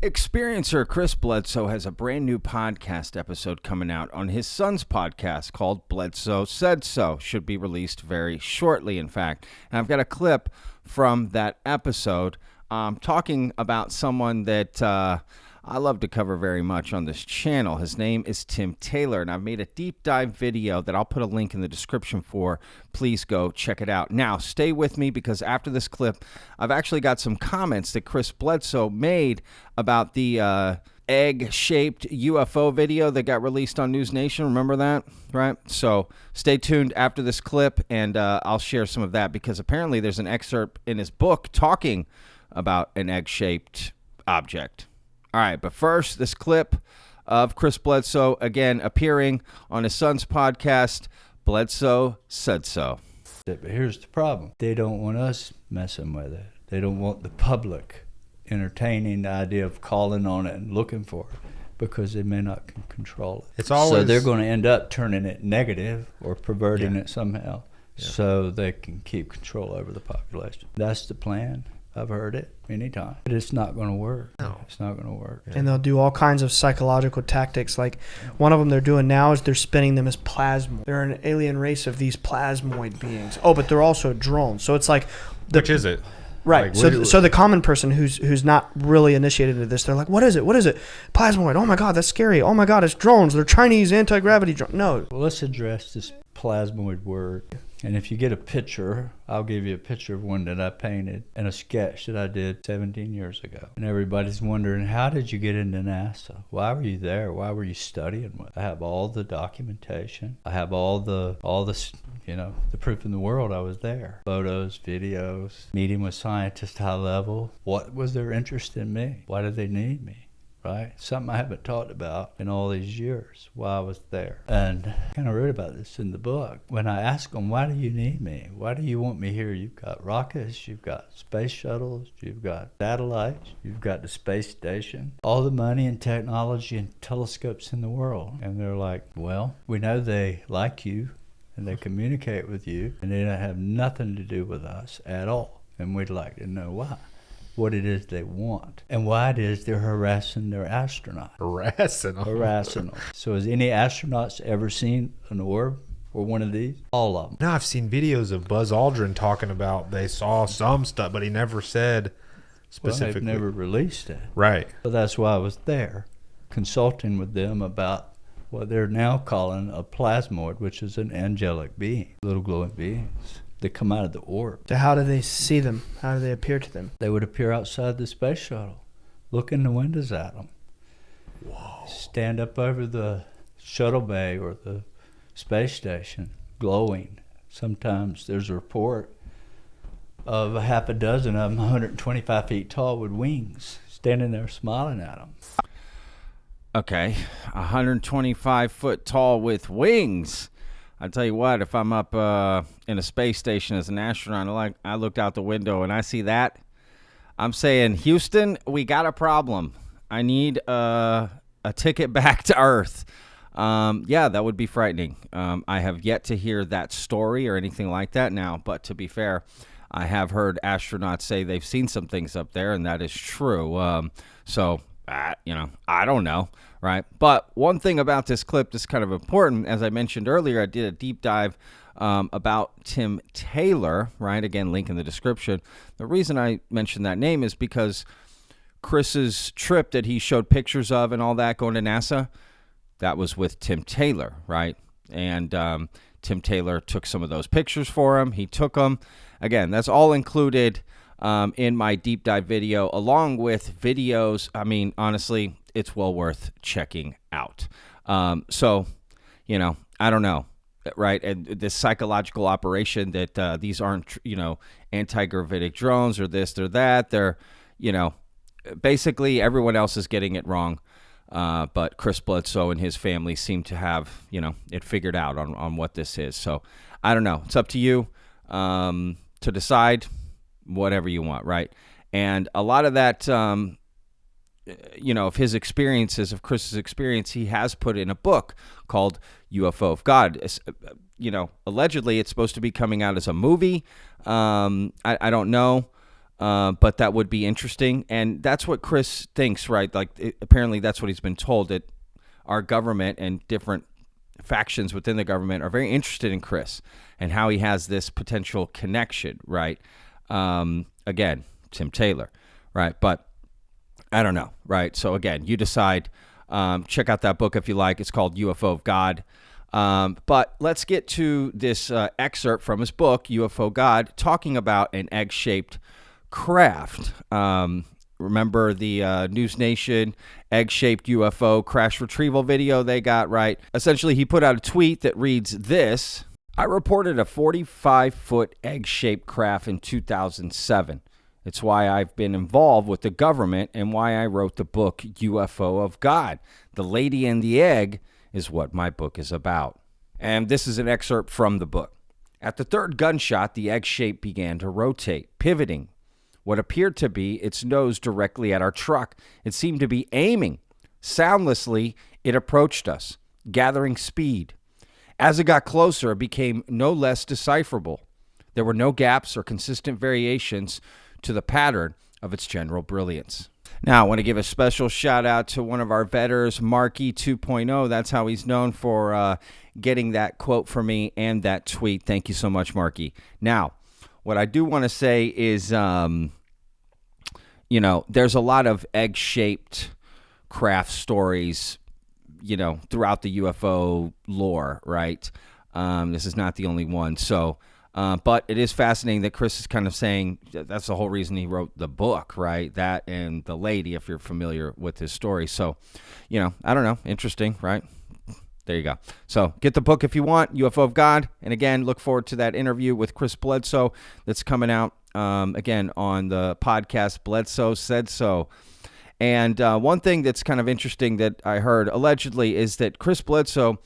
Experiencer Chris Bledsoe has a brand new podcast episode coming out on his son's podcast called Bledsoe Said So. Should be released very shortly, in fact. And I've got a clip from that episode talking about someone that I love to cover very much on this channel. His name is Tim Taylor, and I've made a deep dive video that I'll put a link in the description for. Please go check it out. Now, stay with me because after this clip, I've actually got some comments that Chris Bledsoe made about the egg-shaped UFO video that got released on News Nation. Remember that, right? So stay tuned after this clip, and I'll share some of that because apparently there's an excerpt in his book talking about an egg-shaped object. All right, but first, this clip of Chris Bledsoe, again, appearing on his son's podcast, Bledsoe Said So. But here's the problem. They don't want us messing with it. They don't want the public entertaining the idea of calling on it and looking for it because they may not control it. So they're going to end up turning it negative or perverting it somehow so they can keep control over the population. That's the plan. I've heard it many times, but it's not going to work. No, it's not going to work. And they'll do all kinds of psychological tactics. Like one of them they're doing now is they're spinning them as plasmoid. They're an alien race of these plasmoid beings. Oh, but they're also drones. So it's like, which is it? Right. Like, so the common person who's not really initiated into this, they're like, what is it? What is it? Plasmoid. Oh my God, that's scary. Oh my God, it's drones. They're Chinese anti-gravity drones. No. Well, let's address this plasmoid word. And if you get a picture, I'll give you a picture of one that I painted and a sketch that I did 17 years ago. And everybody's wondering, how did you get into NASA? Why were you there? Why were you studying with? I have all the documentation. I have all the the proof in the world I was there. Photos, videos, meeting with scientists high level. What was their interest in me? Why did they need me? Right? Something I haven't talked about in all these years, why I was there. And I kind of wrote about this in the book. When I asked them, why do you need me? Why do you want me here? You've got rockets, you've got space shuttles, you've got satellites, you've got the space station, all the money and technology and telescopes in the world. And they're like, well, we know they like you and they communicate with you and they don't have nothing to do with us at all. And we'd like to know why. What it is they want, and why it is they're harassing their astronauts. Harassing them. So has any astronauts ever seen an orb or one of these? All of them. No, I've seen videos of Buzz Aldrin talking about they saw some stuff, but he never said specifically. Well, they've never released it. Right. So that's why I was there, consulting with them about what they're now calling a plasmoid, which is an angelic being, little glowing beings. They come out of the orb. So how do they see them? How do they appear to them? They would appear outside the space shuttle, look in the windows at them. Whoa. Stand up over the shuttle bay or the space station, glowing. Sometimes there's a report of a half a dozen of them, 125 feet tall with wings, standing there smiling at them. Okay, 125 foot tall with wings. I tell you what, if I'm up in a space station as an astronaut, I looked out the window and I see that, I'm saying, Houston, we got a problem. I need a ticket back to Earth. Yeah, that would be frightening. I have yet to hear that story or anything like that now, but to be fair, I have heard astronauts say they've seen some things up there, and that is true. So, I don't know. Right. But one thing about this clip that's kind of important, as I mentioned earlier, I did a deep dive about Tim Taylor. Right. Again, link in the description. The reason I mentioned that name is because Chris's trip that he showed pictures of and all that going to NASA, that was with Tim Taylor. Right. And Tim Taylor took some of those pictures for him. He took them. Again, that's all included in my deep dive video, along with videos. I mean, honestly, it's well worth checking out. So, I don't know, right? And this psychological operation that these aren't, anti-gravitic drones or this or that. They're, basically everyone else is getting it wrong. But Chris Bledsoe and his family seem to have, it figured out on what this is. So I don't know. It's up to you to decide whatever you want, right? And a lot of that, of his experiences, of Chris's experience, he has put in a book called UFO of God. Allegedly it's supposed to be coming out as a movie. I don't know. but that would be interesting. And that's what Chris thinks, right? Like, apparently that's what he's been told, that our government and different factions within the government are very interested in Chris and how he has this potential connection, right? Again, Tim Taylor, right? But I don't know, right? So again, you decide. Check out that book if you like. It's called UFO of God. But let's get to this excerpt from his book, UFO God, talking about an egg-shaped craft. Remember the News Nation egg-shaped UFO crash retrieval video they got, right? Essentially, he put out a tweet that reads this: I reported a 45-foot egg-shaped craft in 2007. It's why I've been involved with the government and why I wrote the book UFO of God. The Lady and the Egg is what my book is about. And this is an excerpt from the book. At the third gunshot, the egg shape began to rotate, pivoting what appeared to be its nose directly at our truck. It seemed to be aiming. Soundlessly, it approached us, gathering speed. As it got closer, it became no less decipherable. There were no gaps or consistent variations to the pattern of its general brilliance. Now, I want to give a special shout out to one of our vetters, Marky 2.0. That's how he's known for getting that quote for me and that tweet. Thank you so much, Marky. Now, what I do want to say is, there's a lot of egg-shaped craft stories, throughout the UFO lore, right? This is not the only one. So, but it is fascinating that Chris is kind of saying that's the whole reason he wrote the book, right? That and the lady, if you're familiar with his story. So, I don't know. Interesting, right? There you go. So get the book if you want, UFO of God. And again, look forward to that interview with Chris Bledsoe that's coming out, again, on the podcast Bledsoe Said So. And one thing that's kind of interesting that I heard allegedly is that Chris Bledsoe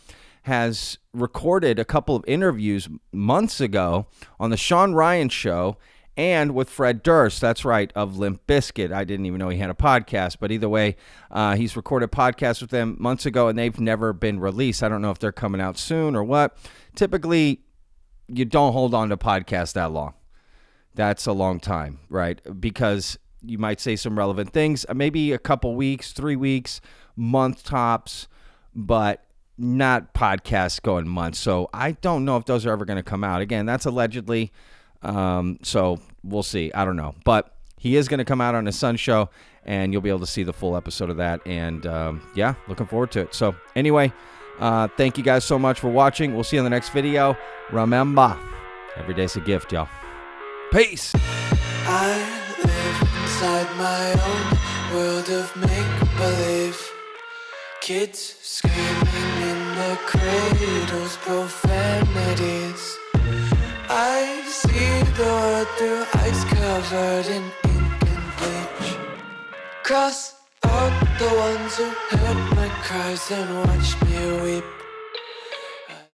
has recorded a couple of interviews months ago on the Sean Ryan Show and with Fred Durst. That's right, of Limp Bizkit. I didn't even know he had a podcast, but either way, he's recorded podcasts with them months ago, and they've never been released. I don't know if they're coming out soon or what. Typically, you don't hold on to podcasts that long. That's a long time, right? Because you might say some relevant things, maybe a couple weeks, 3 weeks, month tops, but not podcasts going months. So I don't know if those are ever going to come out. Again, that's allegedly. So we'll see. I don't know. But he is going to come out on his son's show, and you'll be able to see the full episode of that. And looking forward to it. So anyway, thank you guys so much for watching. We'll see you in the next video. Remember, every day's a gift, y'all. Peace. I live inside my own world of make-believe. Kids screaming in the cradles, profanities. I see the world through ice covered in ink and bleach. Cross out the ones who heard my cries and watched me weep.